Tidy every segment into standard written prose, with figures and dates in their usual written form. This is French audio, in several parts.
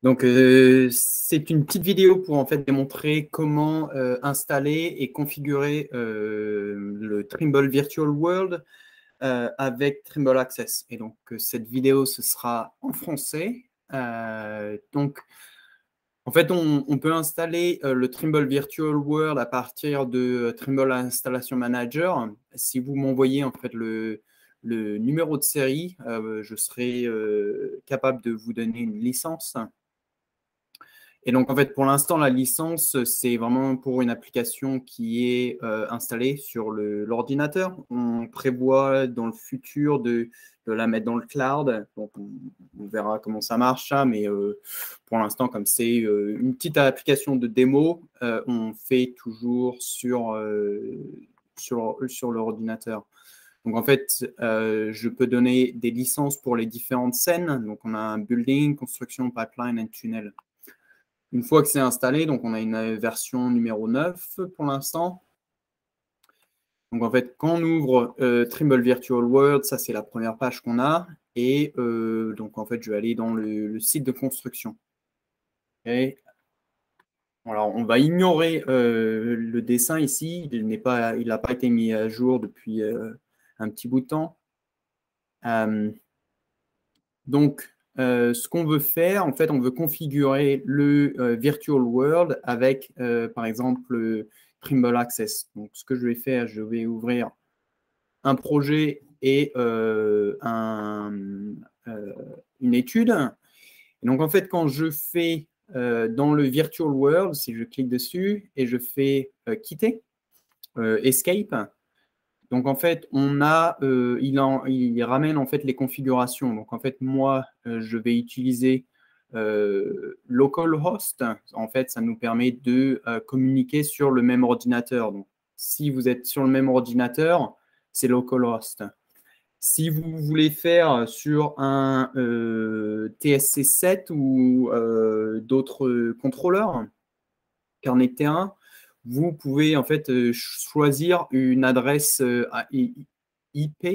Donc, c'est une petite vidéo pour en fait démontrer comment installer et configurer le Trimble Virtual World avec Trimble Access. Et donc, cette vidéo, ce sera en français. Donc, en fait, on peut installer le Trimble Virtual World à partir de Trimble Installation Manager. Si vous m'envoyez en fait le numéro de série, je serai capable de vous donner une licence. Et donc, en fait, pour l'instant, la licence, c'est vraiment pour une application qui est installée sur l'ordinateur. On prévoit dans le futur de la mettre dans le cloud. Donc, on verra comment ça marche, ça. Mais pour l'instant, comme c'est une petite application de démo, on fait toujours sur l'ordinateur. Donc, en fait, je peux donner des licences pour les différentes scènes. Donc, on a un building, construction, pipeline et tunnel. Une fois que c'est installé, donc on a une version numéro 9 pour l'instant. Donc en fait, quand on ouvre Trimble Virtual World, ça c'est la première page qu'on a. Et donc en fait, je vais aller dans le site de construction. Et alors, on va ignorer le dessin ici. Il n'a pas été mis à jour depuis un petit bout de temps. Donc, ce qu'on veut faire, en fait, on veut configurer le Virtual World avec, par exemple, Trimble Access. Donc, ce que je vais faire, je vais ouvrir un projet et une étude. Et donc, en fait, quand je fais dans le Virtual World, si je clique dessus et je fais quitter, Escape, donc, en fait, il ramène en fait les configurations. Donc, en fait, moi, je vais utiliser localhost. En fait, ça nous permet de communiquer sur le même ordinateur. Donc, si vous êtes sur le même ordinateur, c'est localhost. Si vous voulez faire sur un TSC7 ou d'autres contrôleurs, Carnet de terrain, vous pouvez en fait choisir une adresse IP.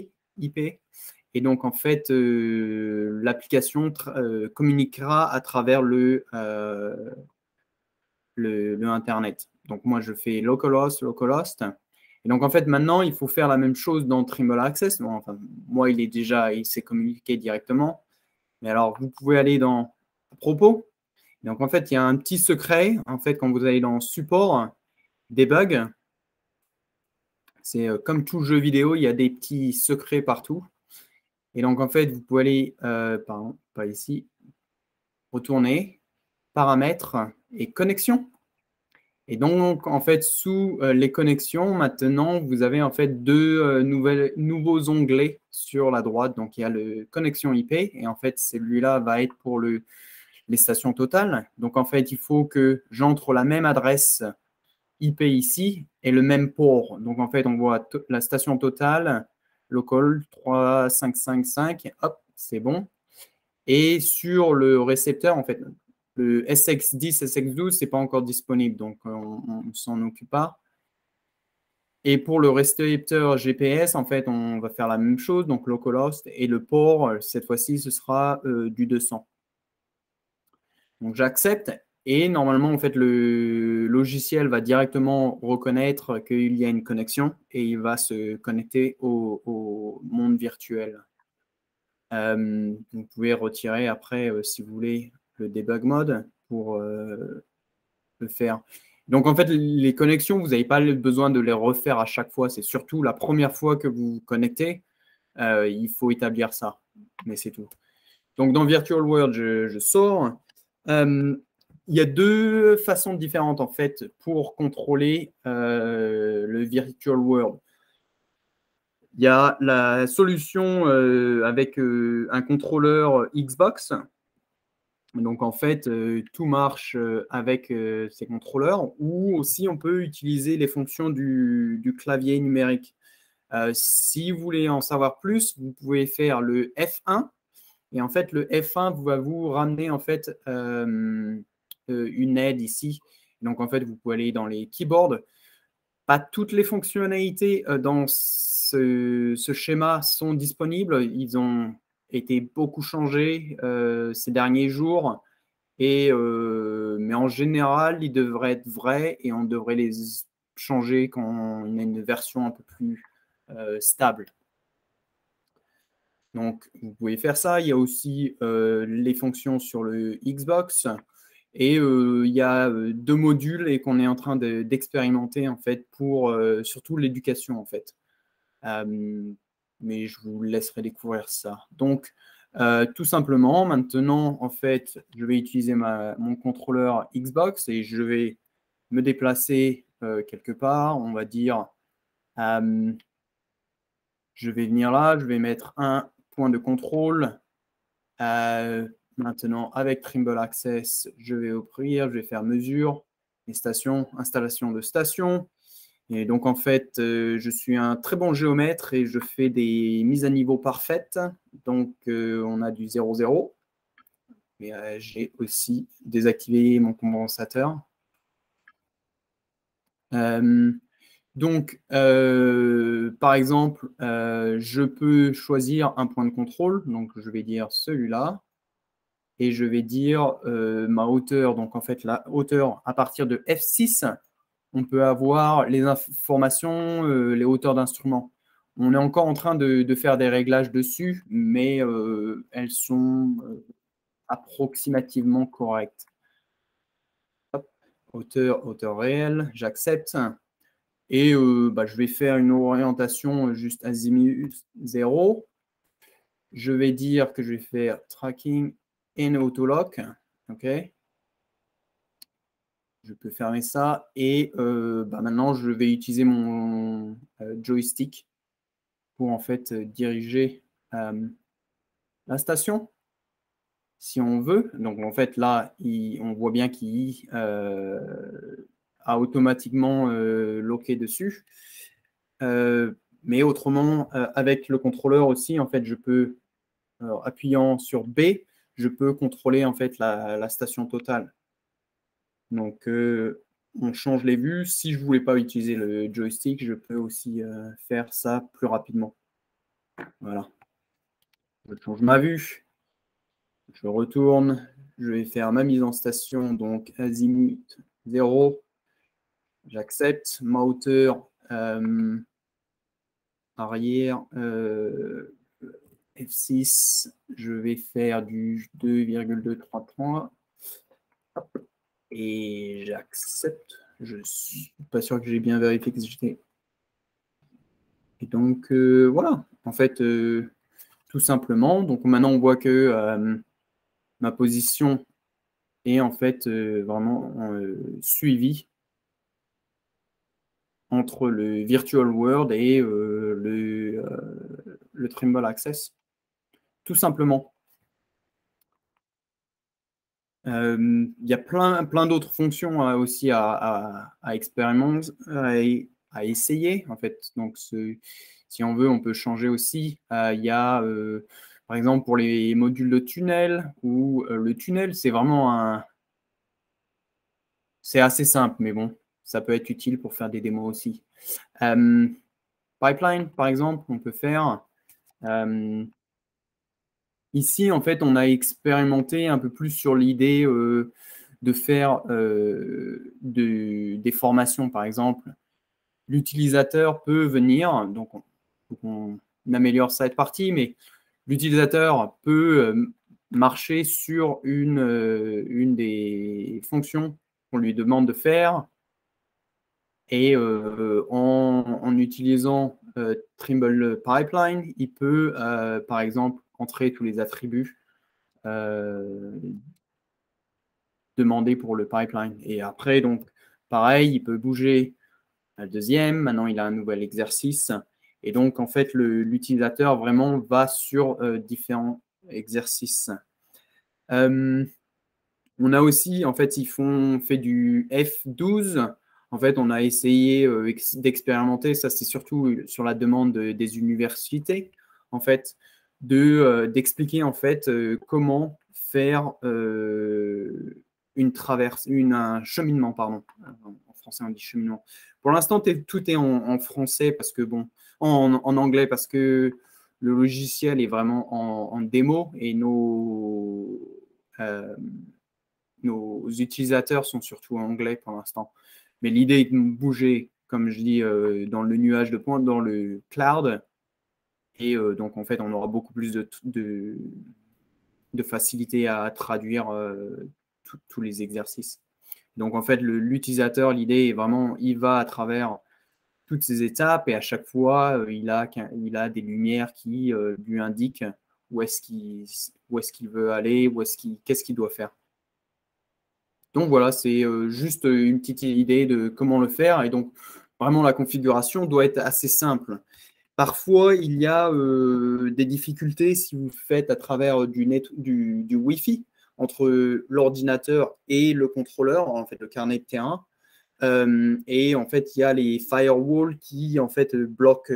Et donc, en fait, l'application communiquera à travers le Internet. Donc, moi, je fais localhost. Et donc, en fait, maintenant, il faut faire la même chose dans Trimble Access. Bon, enfin, moi, il s'est communiqué directement. Mais alors, vous pouvez aller dans « À propos ». Donc, en fait, il y a un petit secret. En fait, quand vous allez dans « Support », debug, c'est comme tout jeu vidéo, il y a des petits secrets partout. Et donc, en fait, vous pouvez aller, pardon, pas ici, retourner, paramètres et connexions. Et donc, en fait, sous les connexions, maintenant, vous avez en fait deux nouveaux onglets sur la droite. Donc, il y a le connexion IP et en fait, celui-là va être pour les stations totales. Donc, en fait, il faut que j'entre la même adresse IP ici et le même port. Donc, en fait, on voit la station totale, local 3555, hop, c'est bon. Et sur le récepteur, en fait, le SX10, SX12, ce n'est pas encore disponible, donc on ne s'en occupe pas. Et pour le récepteur GPS, en fait, on va faire la même chose, donc localhost, et le port, cette fois-ci, ce sera du 200. Donc, j'accepte. Et normalement, en fait, le logiciel va directement reconnaître qu'il y a une connexion et il va se connecter au monde virtuel. Vous pouvez retirer après, si vous voulez, le debug mode pour le faire. Donc, en fait, les connexions, vous n'avez pas besoin de les refaire à chaque fois. C'est surtout la première fois que vous vous connectez, il faut établir ça. Mais c'est tout. Donc, dans Virtual World, je sors. Il y a deux façons différentes, en fait, pour contrôler le Virtual World. Il y a la solution avec un contrôleur Xbox. Donc, en fait, tout marche avec ces contrôleurs. Ou aussi, on peut utiliser les fonctions du clavier numérique. Si vous voulez en savoir plus, vous pouvez faire le F1. Et en fait, le F1 va vous ramener en fait une aide ici. Donc, en fait, vous pouvez aller dans les keyboards. Pas toutes les fonctionnalités dans ce schéma sont disponibles. Ils ont été beaucoup changés ces derniers jours. Mais en général, ils devraient être vrais et on devrait les changer quand on a une version un peu plus stable. Donc, vous pouvez faire ça. Il y a aussi les fonctions sur le Xbox. Et il y a 2 modules et qu'on est en train d'expérimenter en fait pour surtout l'éducation en fait. Mais je vous laisserai découvrir ça. Donc, tout simplement, maintenant, en fait, je vais utiliser mon contrôleur Xbox et je vais me déplacer quelque part. On va dire, je vais venir là, je vais mettre un point de contrôle. Maintenant, avec Trimble Access, je vais ouvrir, je vais faire mesure, les stations, installation de stations. Et donc, en fait, je suis un très bon géomètre et je fais des mises à niveau parfaites. Donc, on a du 0,0. Mais j'ai aussi désactivé mon compensateur. Donc, par exemple, je peux choisir un point de contrôle. Donc, je vais dire celui-là. Et je vais dire ma hauteur. Donc, en fait, la hauteur à partir de F6, on peut avoir les informations, les hauteurs d'instruments. On est encore en train de faire des réglages dessus, mais elles sont approximativement correctes. Hop, hauteur réelle, j'accepte. Et je vais faire une orientation juste azimut 0. Je vais dire que je vais faire tracking and autolock. OK. Je peux fermer ça. Et maintenant, je vais utiliser mon joystick pour en fait diriger la station, si on veut. Donc, en fait, là, on voit bien qu'il a automatiquement locké dessus. Mais autrement, avec le contrôleur aussi, en fait, je peux, appuyant sur B, je peux contrôler en fait la station totale. Donc, on change les vues. Si je ne voulais pas utiliser le joystick, je peux aussi faire ça plus rapidement. Voilà. Je change ma vue. Je retourne. Je vais faire ma mise en station, donc azimut 0. J'accepte. Ma hauteur arrière F6. Je vais faire du 2,233. Et j'accepte. Je ne suis pas sûr que j'ai bien vérifié que j'étais. Et donc, voilà. En fait, tout simplement. Donc, maintenant, on voit que ma position est en fait vraiment suivie entre le Virtual World et le Trimble Access. Tout simplement. Il y a plein d'autres fonctions aussi à expérimenter, à essayer. En fait. Donc, si on veut, on peut changer aussi. Il y a, par exemple, pour les modules de tunnel, où le tunnel, c'est vraiment c'est assez simple, mais bon, ça peut être utile pour faire des démos aussi. Pipeline, par exemple, on peut faire. Ici, en fait, on a expérimenté un peu plus sur l'idée de faire des formations, par exemple. L'utilisateur peut venir, donc on améliore cette partie, mais l'utilisateur peut marcher sur une des fonctions qu'on lui demande de faire et en utilisant Trimble Pipeline, il peut, par exemple, entrer tous les attributs demandés pour le pipeline. Et après, donc, pareil, il peut bouger à le deuxième. Maintenant, il a un nouvel exercice. Et donc, en fait, l'utilisateur vraiment va sur différents exercices. On a aussi, en fait, fait du F12. En fait, on a essayé d'expérimenter, ça c'est surtout sur la demande des universités, en fait, d'expliquer en fait comment faire un cheminement, pardon. En français, on dit cheminement. Pour l'instant, tout est en français parce que bon, en anglais parce que le logiciel est vraiment en démo et nos utilisateurs sont surtout anglais pour l'instant. Mais l'idée est de bouger, comme je dis, dans le nuage de pointe, dans le cloud. Et donc, en fait, on aura beaucoup plus de facilité à traduire tous les exercices. Donc, en fait, l'utilisateur, l'idée est vraiment, il va à travers toutes ces étapes et à chaque fois, il a des lumières qui lui indiquent où est-ce qu'il veut aller, qu'est-ce qu'il doit faire. Donc voilà, c'est juste une petite idée de comment le faire. Et donc, vraiment, la configuration doit être assez simple. Parfois, il y a des difficultés si vous faites à travers du Wi-Fi entre l'ordinateur et le contrôleur, en fait, le carnet de terrain. Et en fait, il y a les firewalls qui en fait bloquent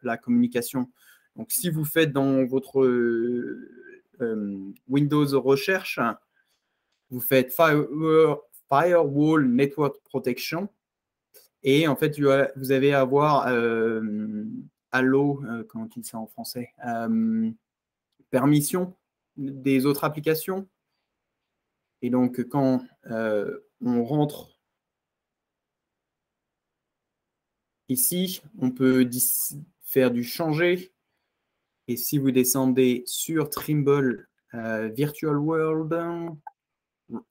la communication. Donc, si vous faites dans votre Windows Recherche, vous faites Firewall Network Protection et en fait, vous avez à avoir Allo, comment on dit ça en français, permission des autres applications. Et donc, quand on rentre ici, on peut faire du changer. Et si vous descendez sur Trimble Virtual World,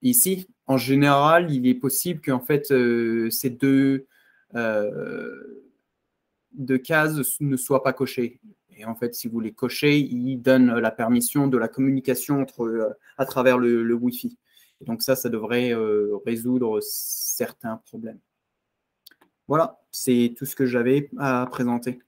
ici, en général, il est possible qu'en fait, ces deux cases ne soient pas cochées. Et en fait, si vous les cochez, il donne la permission de la communication à travers le Wi-Fi. Et donc ça devrait résoudre certains problèmes. Voilà, c'est tout ce que j'avais à présenter.